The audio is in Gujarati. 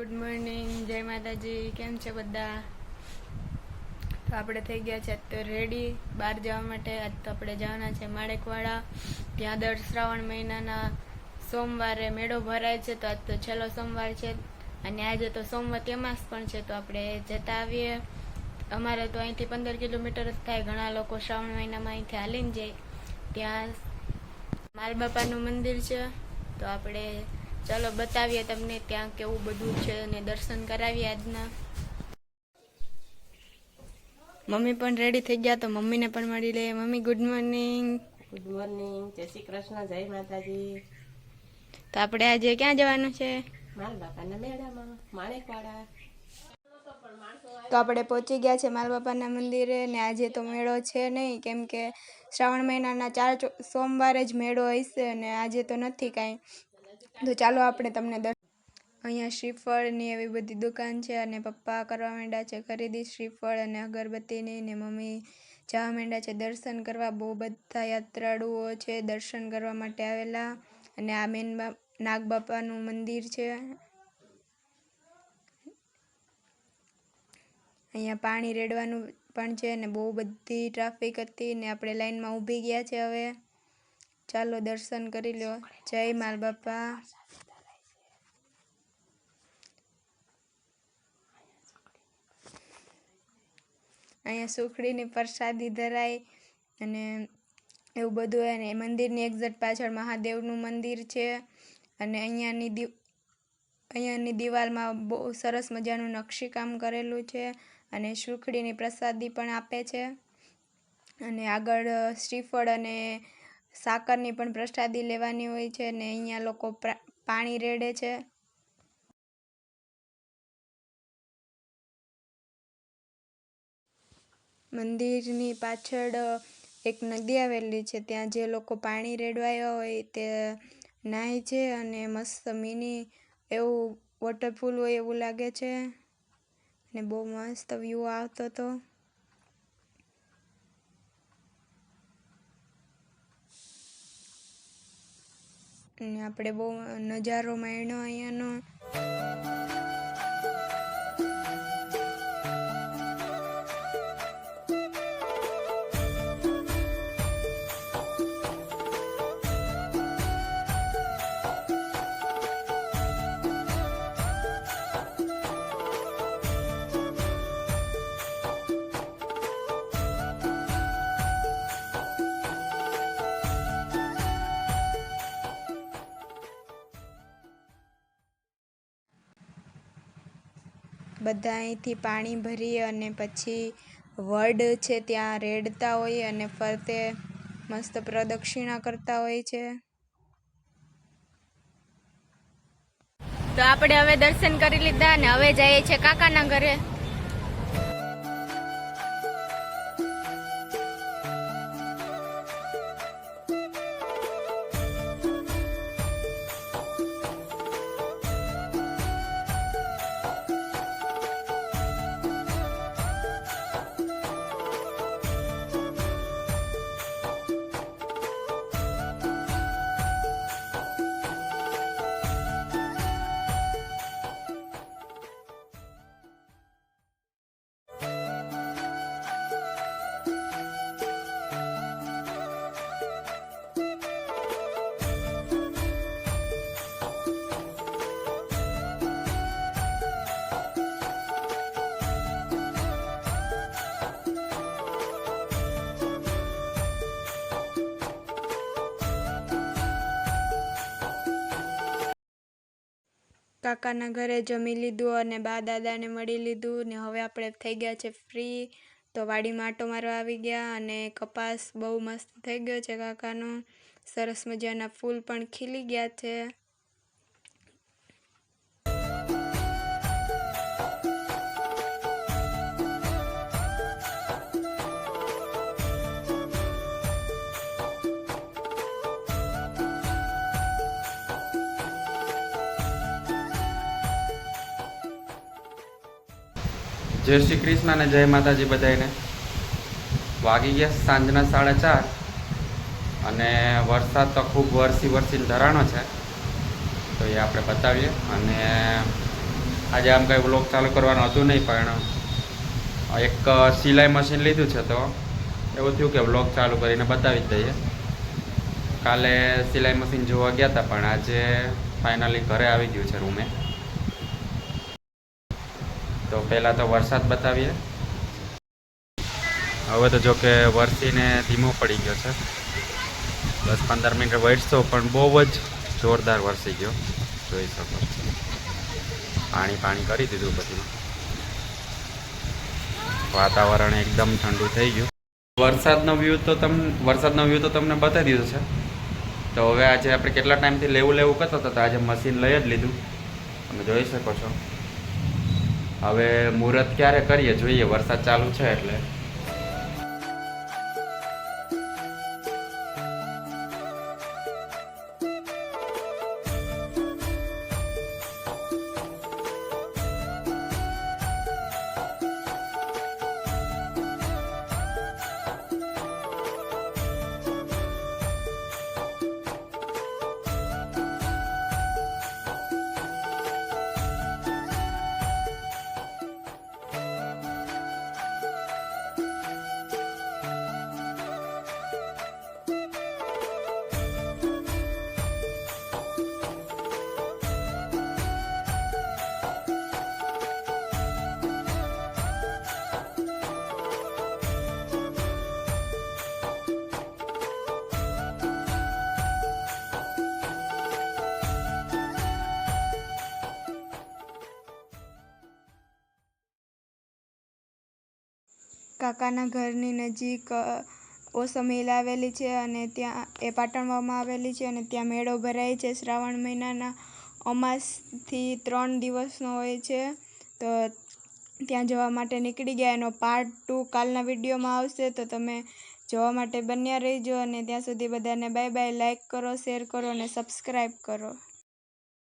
ગુડ મોર્નિંગ, જય માતાજી. કેમ છે બધા? તો આપણે થઈ ગયા છે તો રેડી બહાર જવા માટે. આજ તો આપણે જવાના છે માણેકવાડા. ત્યાં દર શ્રાવણ મહિનાના સોમવારે મેળો ભરાય છે. તો આજ તો છેલ્લો સોમવાર છે અને આજે તો સોમવતી અમાસ પણ છે. તો આપણે જતા આવીએ. અમારે તો અહીંથી 15 કિલોમીટર જ થાય. ઘણા લોકો શ્રાવણ મહિનામાં અહીંથી હાલીને જાય. ત્યાં માલબાપાનું મંદિર છે. તો આપણે ચાલો બતાવીએ તમને ત્યાં કેવું બધું છે અને દર્શન કરાવીએ આજના. મમ્મી પણ રેડી થઈ ગયા, તો મમ્મીને પણ મળી લઈએ. Mummy good morning. Good morning, જય શ્રી કૃષ્ણ, જય માતાજી. તો આપણે આજે ક્યાં જવાનું છે? માલબાપાના મેળામાં, માણેકવાડા. તો આપણે પહોંચી ગયા છે માલબાપાના મંદિરે. ને આજે તો મેળો છે નહીં, કેમ કે શ્રાવણ મહિનાના 4 સોમવારે જ મેળો હશે અને આજે તો નથી કાંઈ. તો ચાલો આપણે તમને અહીંયા શ્રીફળની એવી બધી દુકાન છે અને પપ્પા કરવા માંડ્યા છે ખરીદી શ્રીફળ અને અગરબત્તીની. ને મમ્મી જવા માંડ્યા છે દર્શન કરવા. બહુ બધા યાત્રાળુઓ છે દર્શન કરવા માટે આવેલા. અને આ મેન નાગબાપાનું મંદિર છે. અહીંયા પાણી રેડવાનું પણ છે ને બહુ બધી ટ્રાફિક હતી ને આપણે લાઈનમાં ઊભી ગયા છે. હવે ચાલો દર્શન કરી લો. જય માલબાપા. અહીંયા સુખડીની પ્રસાદી ધરાય અને એવું બધું. અને મંદિરની એક્ઝેક્ટ પાછળ મહાદેવનું મંદિર છે. અને અહીંયાની દિવાલમાં બહુ સરસ મજાનું નકશીકામ કરેલું છે અને સુખડીની પ્રસાદી પણ આપે છે. અને આગળ શ્રીફળ અને સાકરની પણ પ્રસાદી લેવાની હોય છે. અને અહીંયા લોકો પાણી રેડે છે. મંદિરની પાછળ એક નદી આવેલી છે. ત્યાં જે લોકો પાણી રેડવાયા હોય તે નાય છે અને મસ્ત મિની એવું વોટરફૂલ હોય એવું લાગે છે. અને બહુ મસ્ત વ્યૂ આવતો હતો. અને આપણે બહુ નજારો માણ્યો અહીંયાનો. બધા અહીંથી પાણી ભરી અને પછી વડ છે ત્યાં રેડતા હોય અને ફરતે મસ્ત પ્રદક્ષિણા કરતા હોય છે. તો આપણે હવે દર્શન કરી લીધા અને હવે જઈએ છીએ કાકાના ઘરે. કાકાના ઘરે જમી લીધું અને બા દાદાને મળી લીધું ને હવે આપણે થઈ ગયા છે ફ્રી. તો વાડીમાં આંટો મારવા આવી ગયા અને કપાસ બહુ મસ્ત થઈ ગયો છે કાકાનો. સરસ મજાના ફૂલ પણ ખીલી ગયા છે. જય શ્રી કૃષ્ણ અને જય માતાજી બધાને. વાગી ગયા સાંજના 4:30 અને વરસાદ તો ખૂબ વરસીને ધરાણો છે. તો એ આપણે બતાવીએ. અને આજે આમ કંઈ વ્લોગ ચાલુ કરવાનું હતું નહીં, પણ એક સિલાઈ મશીન લીધું છે તો એવું થયું કે વ્લોગ ચાલુ કરીને બતાવી જ દઈએ. કાલે સિલાઈ મશીન જોવા ગયા હતા, પણ આજે ફાઇનલી ઘરે આવી ગયું છે રૂમે. તો પહેલાં તો વરસાદ બતાવીએ. હવે તો જો કે વરસીને ધીમો પડી ગયો છે. 10-15 મિનિટ વરસ્યો, પણ બહુ જ જોરદાર વરસી ગયો, જોઈ શકો છો. પાણી કરી દીધું બધું. વાતાવરણ એકદમ ઠંડુ થઈ ગયું. વરસાદનો વ્યૂ તો તમને બતાવી દીધો છે. તો હવે આજે આપણે કેટલા ટાઈમથી લેવું કરતો હતો, તો આજે મશીન લઈ જ લીધું, તમે જોઈ શકો છો. હવે મુહૂર્ત ક્યારે કરીએ જોઈએ, વરસાદ ચાલુ છે એટલે. કાકાના ઘરની નજીક ઓસમ હિલ આવેલી છે, અને ત્યાં એ પાટણવામાં આવેલી છે, અને ત્યાં મેળો ભરાય છે. શ્રાવણ મહિનાના અમાસથી 3 દિવસનો હોય છે. તો ત્યાં જવા માટે નીકળી ગયા. એનો પાર્ટ 2 કાલના વિડીયોમાં આવશે, તો તમે જોવા માટે બન્યા રહેજો. અને ત્યાં સુધી બધાને બાય બાય. લાઈક કરો, શેર કરો અને સબસ્ક્રાઈબ કરો.